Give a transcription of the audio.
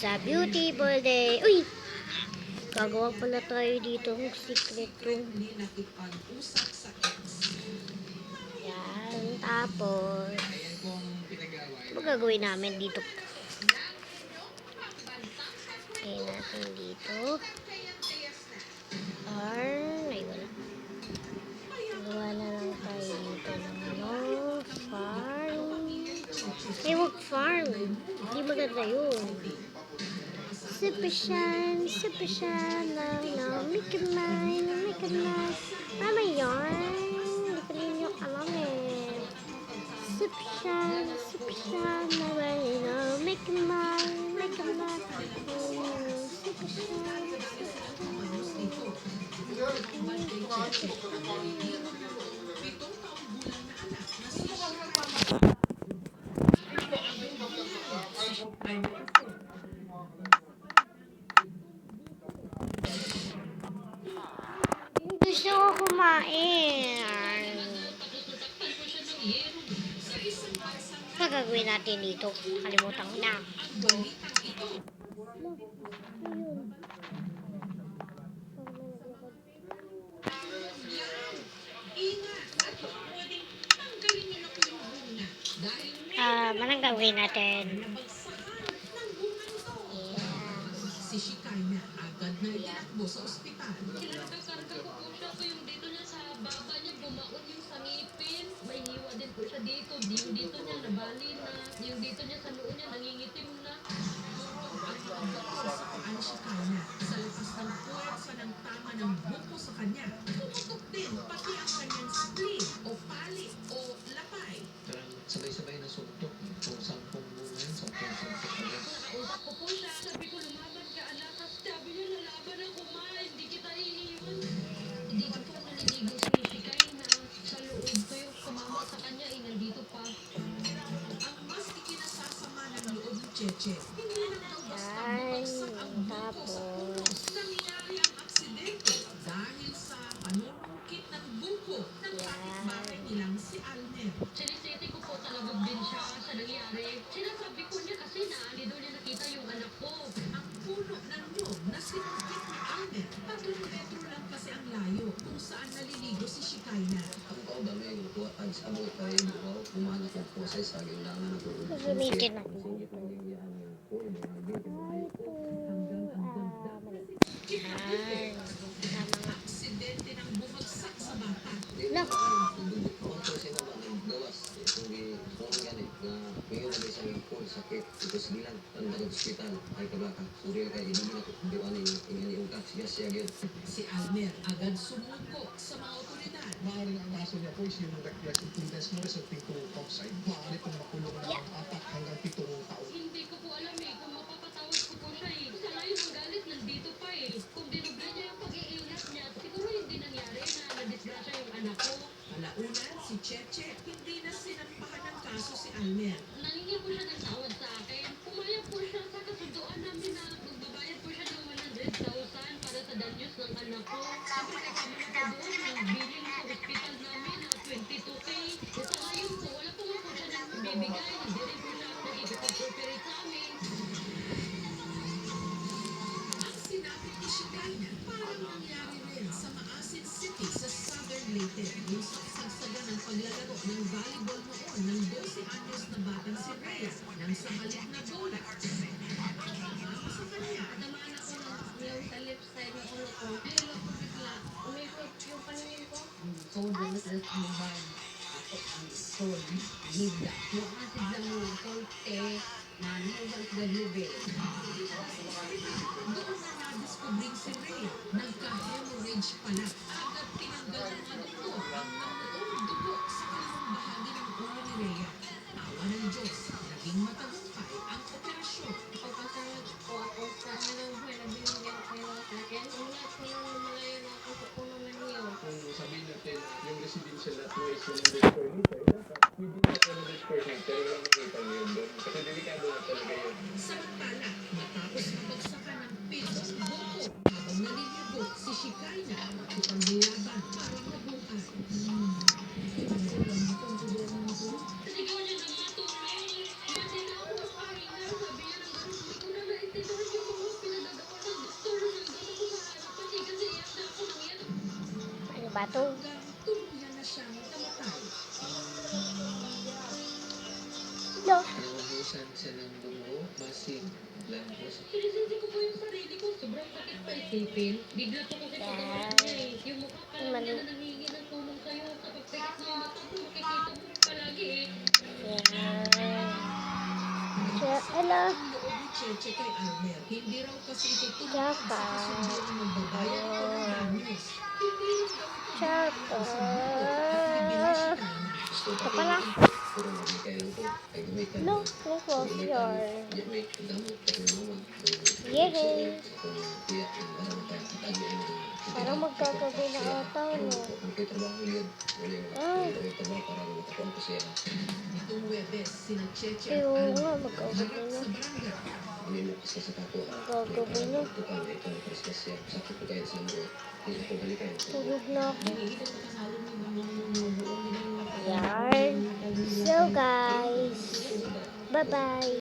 It's a beautiful day. Uy! Gagawa pala tayo dito ng secret room. Yan. Tapos, ano gagawin namin dito? Ayan natin dito. Ay, wala. Gawa na lang tayo dito ng farm. Ay, wag farm. Hindi maganda yun. Super shine lang, no, make it mine. Ano yun? Hindi ko rin yung alam eh. Super shine lang, no, make it mine. Super shine. Gusto ko kumain. Ano gagawin natin dito? Kalimutan ko na. Anong gagawin natin? Si Shikaina agad na itinakbo sa ospital. Kinakakarga ko po siya. So yung dito niya sa baba niya, bumaon yung sa ngipin. May hiwa din po siya dito. Yung dito niya nabali na. Yung dito niya sa noo niya nangingitim na. Ang Shikaina sa lakas ng puwersa ng tama ng buko sa kanya. Tumutok din pati ang kanyang spleen o pali o lapay. Sabay-sabay na suntok. Kung 10 bunga yun, 10 suntok na yun. Usap ko po siya. Sabi ko, lumaban ka anak. Sabi niya, lalaban ako ma. Hindi kita iiwan. Hindi ko po naliligo si Shikaina. Sa loob ko yung kumama sa kanya. Nandito pa. Ang mas ikinasasama ng loob ni Cheche, hindi lang daw basta bumagsak ang buko sa puno. Nangyari ang aksidente dahil sa panunungkit ng buko ng kapitbahay nilang si Almer. Sinisiti ko po talaga din siya sa nangyari. Sinasabi ko niya kasi naali daw niya nakita yung anak ko. Ang puno ng nyog na sinungkit ni Almer, 3 metro lang kasi ang layo kung saan naliligo si Shikaina. Ang tao dami yung kuha tag sa abot tayo dito. Kumana ko po sa isagin lang na po. Gagamitin natin. Sige pang yung po, mga bitin mo dito. Hanggang ang ganda. Ay, Aksidente ng bumagsak sa bata. no. Duduk ko ang kasi na ba ng gawas. Hindi kung ganit na ngayon na sa mga po sakit. Ito sigilan. Ang nag-hospital ay kabaka. Surya kay hindi na ko diwani ingani yung siya gyud. Si Almer agad sumuko sa mga otoridad. Maaaring ang kaso niya po is yung reckless imprudence mo resulting to homicide. Maaari pong makulong ng 4 hanggang 7 taon. Hindi ko po alam kung mapapatawad ko po siya Sa ngayon ang galit nandito pa Kung dinubla niya yung pag-iingat niya, siguro hindi nangyari na nadisgrasya yung anak ko. Palaunan, si Cheche hindi na sinampahan ng kaso si Almer. Nangingi po siya ng tawad sa akin. Pumayag po siya sa kasunduan namin na magbabayad po siya ng 100,000 para sa danyos ng anak ko. Siyempre kasama na po doon yung billing sa hospital namin na 22K. Sa ngayon po, wala po nga po siya nang bibigay. Hindi rin po siya nakikipag-cooperate sa amin. Ang sinapit ni Shikaina parang nangyari rin sa Maasin City sa Southern Leyte. Yung sagsagsagan ng paglalaro ng volleyball noon ng 12 anyos na batang si Rhea nang sa maliit na bola. Sumama sa kanya. Tamaan ako yung sa left side ng ulo ko. Nilalo ko bigla. Umikot yung paningin ko. Soda na sa lumban. Ako ang sol. Gida. Yung asid lang mga solte. Nanuhal sa gabi. Doon na na-discovering si Rhea. Nagka-hemorrhage pala. Agad tinanggal ng mga doktor ang namuong dugo sa kanilang bahagi ng ulo ni Rhea. Tawa ng Diyos, naging matagumpay ang operasyon. Pagpasalamat po ako sa halagang buhay na binigyan kayo sa akin. Una po nang lumalayo na ako sa puno ng niyo. Kung sabihin natin yung residential na 2 is 100 square meter, dapat within that 100 square meter yung makita niyo yun doon. Kasi delikado na talaga yun. Samantala, matapos mabagsakan ng pito sa buko, habang naliligo si Shikaina, ipaglaban para mabuhay. Sigaw niya na mga tulong. Hindi na bato. hanggang tuluyan na siyang namatay. No. Nawahusan siya ng dugo, masig, langos. Sinisisi ko po yung sarili ko. Sobrang sakit pa isipin. Bigla po kasi pagkawalan niya eh. Yung mukha pa lang niya na nangihingi ng tulong sa'yo. Kapag pekit mo yung mata mo, makikita mo palagi eh. Yan. Hello. Ang loob ni Cheche kay Almer, hindi raw kasi ito tumupad Tsaka. sa kasunduan ng magbabayad ito ng danyos. Hindi rin daw ito Tsaka. bibili siya na. Gusto Ito pa pala. puro magikain ko. Ay gamitan No, mo. no close your. Di may damot tayo mama. Yay. Kung tiyak yung barang tayo, tagi ang Parang magkagabi na ata, no? Kung kayo trabaho yun, wala yung may trabaho para matakuan ko siya. Itong Webes, sina Cheche at Oo Almer, nga, magkagabi harap na. sa barangay. Hindi mo kasi sa kako. Magkagabi na. Ito ka, ito ang Christmas siya. Sakit ko kayo sa mga. Hindi ako balikan. Tulog na ako. Hindi ito makasalo ng mga Yan. So guys, bye-bye.